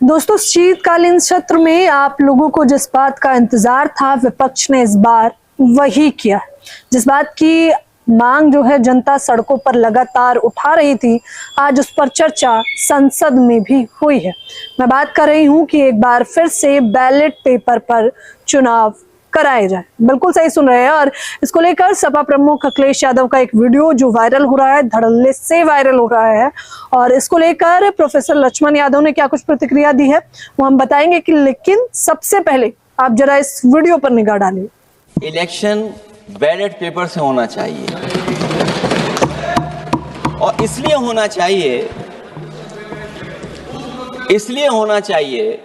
दोस्तों, शीतकालीन सत्र में आप लोगों को जिस बात का इंतजार था, विपक्ष ने इस बार वही किया। जिस बात की मांग जो है जनता सड़कों पर लगातार उठा रही थी, आज उस पर चर्चा संसद में भी हुई है। मैं बात कर रही हूं कि एक बार फिर से बैलेट पेपर पर चुनाव कराए जाए। बिल्कुल सही सुन रहे हैं। और इसको लेकर सपा प्रमुख अखिलेश यादव का एक वीडियो जो वायरल हो रहा है, धड़ल्ले से वायरल हो रहा है, और इसको लेकर प्रोफेसर लक्ष्मण यादव ने क्या कुछ प्रतिक्रिया दी है वो हम बताएंगे कि लेकिन सबसे पहले आप जरा इस वीडियो पर निगाह डालिए। इलेक्शन बैलेट पेपर से होना चाहिए, और इसलिए होना चाहिए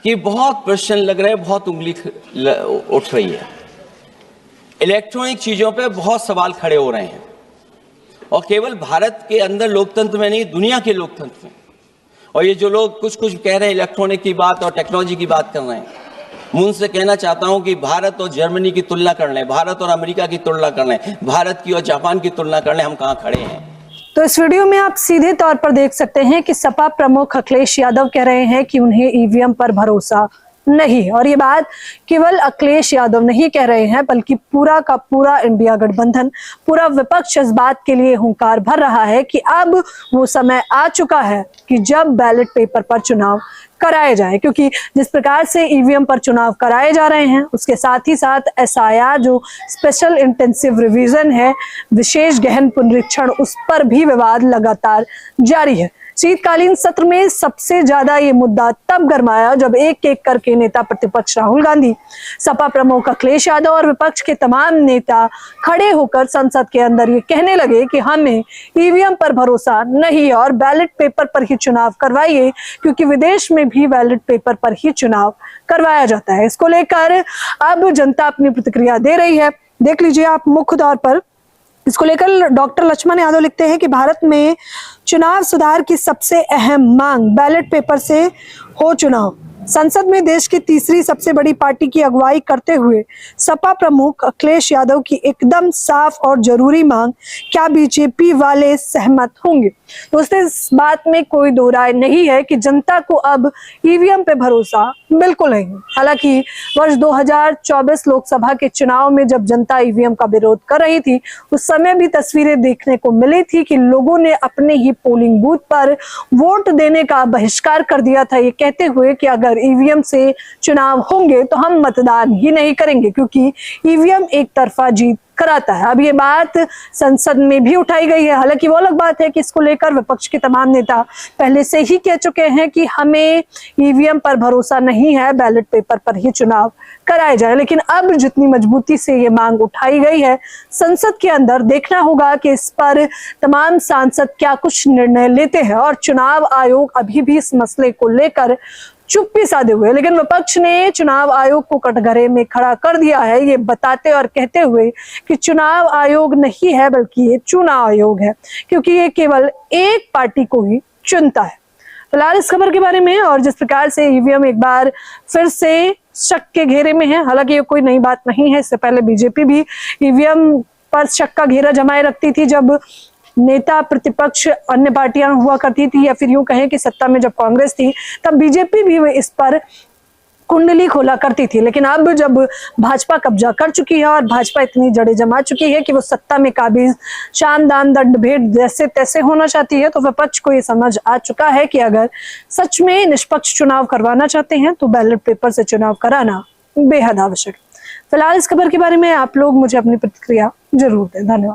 कि बहुत प्रश्न लग रहे हैं, बहुत उंगली उठ रही है। इलेक्ट्रॉनिक चीजों पे बहुत सवाल खड़े हो रहे हैं, और केवल भारत के अंदर लोकतंत्र में नहीं, दुनिया के लोकतंत्र में। और ये जो लोग कुछ कह रहे हैं इलेक्ट्रॉनिक की बात और टेक्नोलॉजी की बात कर रहे हैं, मैं उनसे कहना चाहता हूं कि भारत और जर्मनी की तुलना कर लें, भारत और अमेरिका की तुलना कर लें, भारत की और जापान की तुलना कर लें, हम कहां खड़े हैं। तो इस वीडियो में आप सीधे तौर पर देख सकते हैं कि सपा प्रमुख अखिलेश यादव कह रहे हैं कि उन्हें ईवीएम पर भरोसा नहीं। और ये बात केवल अखिलेश यादव नहीं कह रहे हैं, बल्कि पूरा का पूरा इंडिया गठबंधन, पूरा विपक्ष इस बात के लिए हुंकार भर रहा है कि अब वो समय आ चुका है कि जब बैलेट पेपर पर चुनाव कराए जाए। क्योंकि जिस प्रकार से ईवीएम पर चुनाव कराए जा रहे हैं, उसके साथ ही साथ एसआईआर जो स्पेशल इंटेंसिव रिवीजन है, विशेष गहन पुनरीक्षण, उस पर भी विवाद लगातार जारी है। शीतकालीन सत्र में सबसे ज्यादा ये मुद्दा तब गरमाया जब एक एक करके नेता प्रतिपक्ष राहुल गांधी, सपा प्रमुख अखिलेश यादव और विपक्ष के तमाम नेता खड़े होकर संसद के अंदर ये कहने लगे कि हमें ईवीएम पर भरोसा नहीं और बैलेट पेपर पर ही चुनाव करवाइए, क्योंकि विदेश में भी बैलेट पेपर पर ही चुनाव करवाया जाता है। इसको लेकर अब जनता अपनी प्रतिक्रिया दे रही है। देख लीजिए आप मुख्य तौर पर। इसको लेकर डॉक्टर लक्ष्मण यादव लिखते हैं कि भारत में चुनाव सुधार की सबसे अहम मांग बैलेट पेपर से हो चुनाव। संसद में देश की तीसरी सबसे बड़ी पार्टी की अगुवाई करते हुए सपा प्रमुख अखिलेश यादव की एकदम साफ और जरूरी मांग, क्या बीजेपी वाले सहमत होंगे? दोस्तों, इस बात में कोई दो राय नहीं है कि जनता को अब ईवीएम पे भरोसा बिल्कुल नहीं। हालांकि वर्ष 2024 लोकसभा के चुनाव में जब जनता ईवीएम का विरोध कर रही थी, उस समय भी तस्वीरें देखने को मिली थी कि लोगों ने अपने ही पोलिंग बूथ पर वोट देने का बहिष्कार कर दिया था, ये कहते हुए कि अगर ईवीएम से चुनाव होंगे तो हम मतदान ही नहीं करेंगे, क्योंकि ईवीएम एक तरफा जीत कराता है। अब ये बात संसद में भी उठाई गई है। हालांकि वो अलग बात है कि इसको लेकर विपक्ष के तमाम नेता पहले से ही कह चुके हैं कि हमें ईवीएम पर भरोसा नहीं है, बैलेट पेपर पर ही चुनाव कराए जाए। लेकिन अब जितनी मजबूती से ये मांग उठाई गई है संसद के अंदर, देखना होगा कि इस पर तमाम सांसद क्या कुछ निर्णय लेते हैं। और चुनाव आयोग अभी भी इस मसले को लेकर चुप्पी साधे हुए, लेकिन विपक्ष ने चुनाव आयोग को कटघरे में खड़ा कर दिया है, ये बताते और कहते हुए कि चुनाव आयोग नहीं है बल्कि ये चुनाव आयोग है, क्योंकि ये केवल एक पार्टी को ही चुनता है। फिलहाल इस खबर के बारे में और जिस प्रकार से ईवीएम एक बार फिर से शक के घेरे में है, हालांकि ये कोई नई बात नहीं है। इससे पहले बीजेपी भी ईवीएम पर शक का घेरा जमाए रखती थी जब नेता प्रतिपक्ष अन्य पार्टियां हुआ करती थी, या फिर यूं कहें कि सत्ता में जब कांग्रेस थी तब बीजेपी भी इस पर कुंडली खोला करती थी। लेकिन अब जब भाजपा कब्जा कर चुकी है और भाजपा इतनी जड़ें जमा चुकी है कि वो सत्ता में काबिज शाम दाम दंड भेंट जैसे तैसे होना चाहती है, तो विपक्ष को ये समझ आ चुका है कि अगर सच में निष्पक्ष चुनाव करवाना चाहते हैं तो बैलेट पेपर से चुनाव कराना बेहद आवश्यक है। फिलहाल इस खबर के बारे में आप लोग मुझे अपनी प्रतिक्रिया जरूर दें। धन्यवाद।